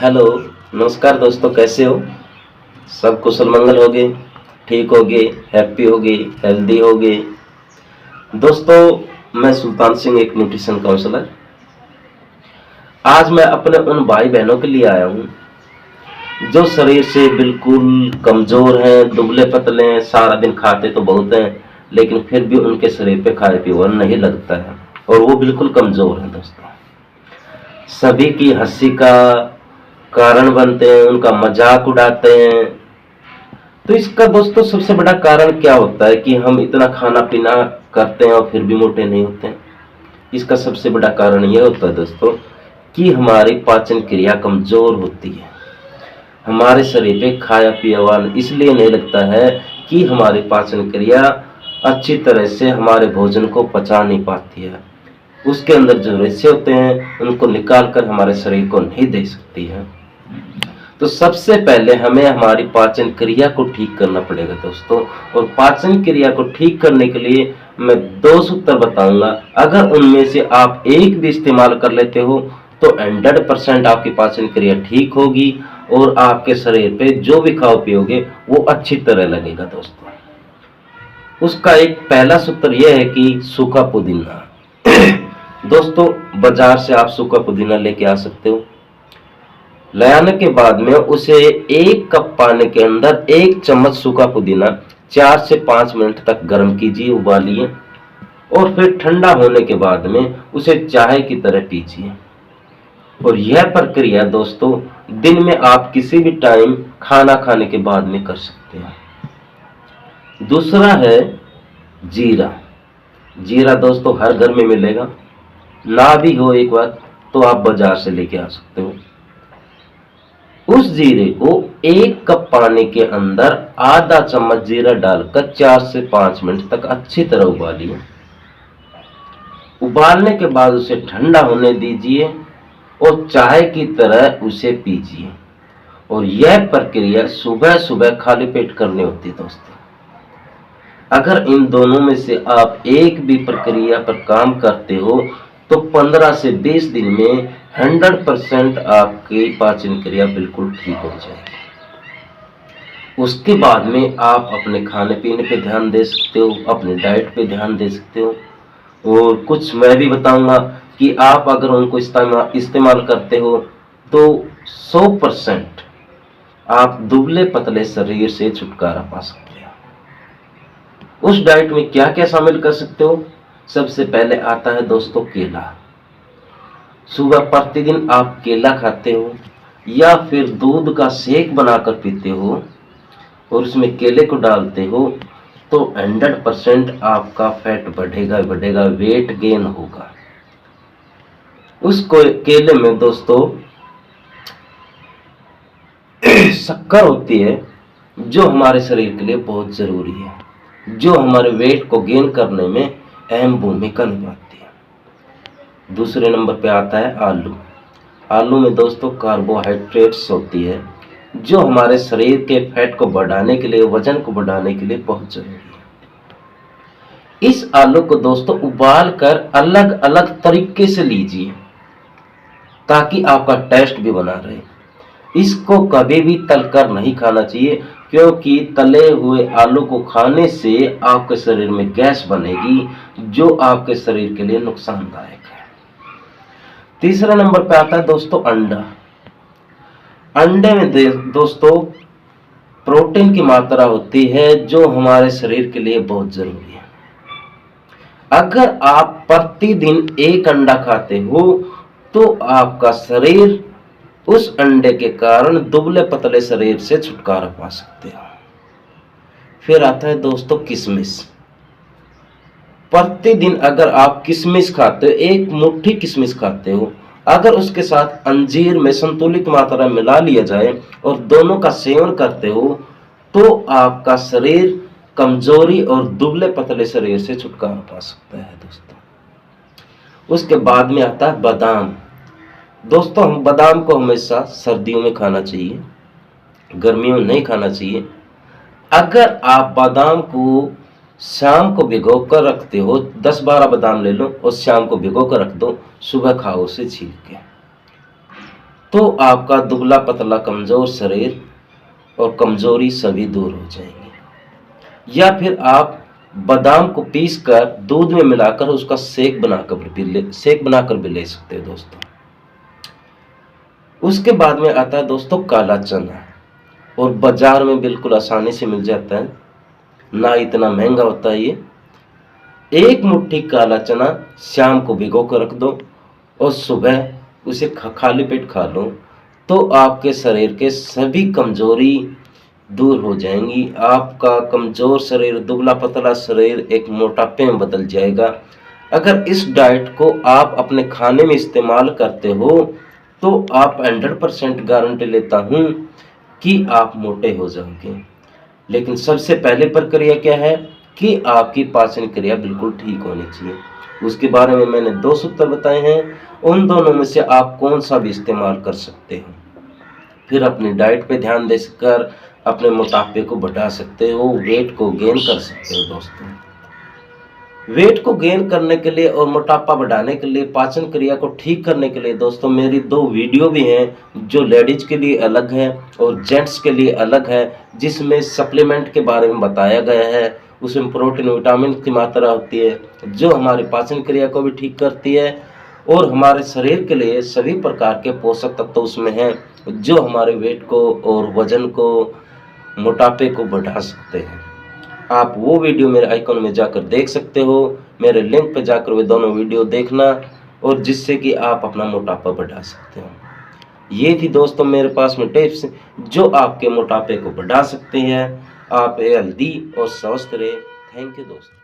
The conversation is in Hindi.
हेलो, नमस्कार दोस्तों, कैसे हो? सब कुशल मंगल होगे, ठीक होगे, हैप्पी होगे, हेल्दी होगे। दोस्तों, मैं सुल्तान सिंह, एक न्यूट्रिशन काउंसलर। आज मैं अपने उन भाई बहनों के लिए आया हूँ जो शरीर से बिल्कुल कमजोर हैं, दुबले पतले हैं, सारा दिन खाते तो बहुत हैं, लेकिन फिर भी उनके शरीर पे खाए पिए नहीं लगता है और वो बिल्कुल कमजोर हैं। दोस्तों, सभी की हंसी का कारण बनते हैं, उनका मजाक उड़ाते हैं। तो इसका दोस्तों सबसे बड़ा कारण क्या होता है कि हम इतना खाना पीना करते हैं और फिर भी मोटे नहीं होते हैं। इसका सबसे बड़ा कारण यह होता है दोस्तों कि हमारी पाचन क्रिया कमजोर होती है। हमारे शरीर पे खाया पिया हुआ इसलिए नहीं लगता है कि हमारी पाचन क्रिया अच्छी तरह से हमारे भोजन को पचा नहीं पाती है। उसके अंदर जो रेशे होते हैं उनको निकाल कर हमारे शरीर को नहीं दे सकती है। तो सबसे पहले हमें हमारी पाचन क्रिया को ठीक करना पड़ेगा दोस्तों। और पाचन क्रिया को ठीक करने के लिए मैं 2 सूत्र बताऊंगा। अगर उनमें से आप एक भी इस्तेमाल कर लेते हो तो 100% आपकी पाचन क्रिया ठीक होगी और आपके शरीर पे जो भी खाओ पियोगे वो अच्छी तरह लगेगा दोस्तों। उसका एक पहला सूत्र यह है कि सूखा पुदीना। दोस्तों, बाजार से आप सूखा पुदीना लेके आ सकते हो। ले आने के बाद में उसे 1 कप पानी के अंदर 1 चम्मच सूखा पुदीना 4 से 5 मिनट तक गर्म कीजिए, उबालिए और फिर ठंडा होने के बाद में उसे चाय की तरह पीजिए। और यह प्रक्रिया दोस्तों दिन में आप किसी भी टाइम खाना खाने के बाद में कर सकते हैं। दूसरा है जीरा। जीरा दोस्तों हर घर में मिलेगा, ना भी हो एक बार तो आप बाजार से लेके आ सकते हो। उस जीरे को 1 कप पानी के अंदर आधा चम्मच जीरा डालकर 4 से 5 मिनट तक अच्छी तरह उबालिए। उबालने के बाद उसे ठंडा होने दीजिए और चाय की तरह उसे पीजिए। और यह प्रक्रिया सुबह सुबह खाली पेट करनी होती है दोस्तों। अगर इन दोनों में से आप एक भी प्रक्रिया पर काम करते हो तो 15 से 20 दिन में 100% आपकी पाचन क्रिया बिल्कुल ठीक हो जाएगी। उसके बाद में आप अपने खाने पीने पे ध्यान दे सकते हो, अपने डाइट पे ध्यान दे सकते हो। और कुछ मैं भी बताऊंगा कि आप अगर उनको इस्तेमाल करते हो तो 100% आप दुबले पतले शरीर से छुटकारा पा सकते हो। उस डाइट में क्या क्या शामिल कर सकते हो? सबसे पहले आता है दोस्तों केला। सुबह प्रतिदिन आप केला खाते हो या फिर दूध का शेक बनाकर पीते हो और उसमें केले को डालते हो तो 100% आपका फैट बढ़ेगा बढ़ेगा, वेट गेन होगा। उस केले में दोस्तों शक्कर होती है जो हमारे शरीर के लिए बहुत जरूरी है, जो हमारे वेट को गेन करने में अहम भूमिका निभाती है। दूसरे नंबर पे आता है आलू। आलू में दोस्तों कार्बोहाइड्रेट्स होती है जो हमारे शरीर के फैट को बढ़ाने के लिए, वजन को बढ़ाने के लिए बहुत जरूरी है। इस आलू को दोस्तों उबाल कर अलग अलग तरीके से लीजिए ताकि आपका टेस्ट भी बना रहे। इसको कभी भी तलकर नहीं खाना चाहिए क्योंकि तले हुए आलू को खाने से आपके शरीर में गैस बनेगी जो आपके शरीर के लिए नुकसानदायक है। तीसरा नंबर पे आता है दोस्तों अंडा। अंडे में दोस्तों प्रोटीन की मात्रा होती है जो हमारे शरीर के लिए बहुत जरूरी है। अगर आप प्रतिदिन 1 अंडा खाते हो तो आपका शरीर उस अंडे के कारण दुबले पतले शरीर से छुटकारा पा सकते हो। फिर आता है दोस्तों किशमिश। प्रतिदिन अगर आप किशमिश खाते हो, 1 मुट्ठी किशमिश खाते हो, अगर उसके साथ अंजीर में संतुलित मात्रा मिला लिया जाए और दोनों का सेवन करते हो तो आपका शरीर कमजोरी और दुबले पतले शरीर से छुटकारा पा सकता है दोस्तों। उसके बाद में आता है बादाम। दोस्तों हम बादाम को हमेशा सर्दियों में खाना चाहिए, गर्मियों में नहीं खाना चाहिए। अगर आप बादाम को शाम को भिगो कर रखते हो, 10-12 बादाम ले लो और शाम को भिगो कर रख दो, सुबह खाओ उसे छील के। तो आपका दुबला पतला कमज़ोर शरीर और कमज़ोरी सभी दूर हो जाएंगी। या फिर आप बादाम को पीसकर दूध में मिलाकर उसका शेक बनाकर भी ले सकते हो दोस्तों। उसके बाद में आता है दोस्तों काला चना, और बाजार में बिल्कुल आसानी से मिल जाता है, ना इतना महंगा होता है ये। एक मुट्ठी काला चना शाम को भिगो कर रख दो और सुबह उसे खाली पेट खा लो, तो आपके शरीर के सभी कमजोरी दूर हो जाएंगी। आपका कमजोर शरीर, दुबला पतला शरीर एक मोटापे में बदल जाएगा। अगर इस डाइट को आप अपने खाने में इस्तेमाल करते हो तो आप 100% गारंटी लेता हूँ कि आप मोटे हो जाओगे। लेकिन सबसे पहले प्रक्रिया क्या है कि आपकी पाचन क्रिया बिल्कुल ठीक होनी चाहिए। उसके बारे में मैंने 2 सूत्र बताए हैं, उन दोनों में से आप कौन सा भी इस्तेमाल कर सकते हो। फिर अपनी डाइट पे ध्यान देकर अपने मोटापे को बढ़ा सकते हो, वेट को गेन कर सकते हो दोस्तों। वेट को गेन करने के लिए और मोटापा बढ़ाने के लिए, पाचन क्रिया को ठीक करने के लिए दोस्तों मेरी 2 वीडियो भी हैं, जो लेडीज के लिए अलग है और जेंट्स के लिए अलग है, जिसमें सप्लीमेंट के बारे में बताया गया है। उसमें प्रोटीन विटामिन की मात्रा होती है जो हमारी पाचन क्रिया को भी ठीक करती है, और हमारे शरीर के लिए सभी प्रकार के पोषक तत्व उसमें हैं जो हमारे वेट को और वजन को, मोटापे को बढ़ा सकते हैं। आप वो वीडियो मेरे आइकन में जाकर देख सकते हो, मेरे लिंक पे जाकर वे दोनों वीडियो देखना, और जिससे कि आप अपना मोटापा बढ़ा सकते हो। ये थी दोस्तों मेरे पास में टिप्स जो आपके मोटापे को बढ़ा सकते हैं। आप हेल्दी और स्वस्थ रहे। थैंक यू दोस्तों।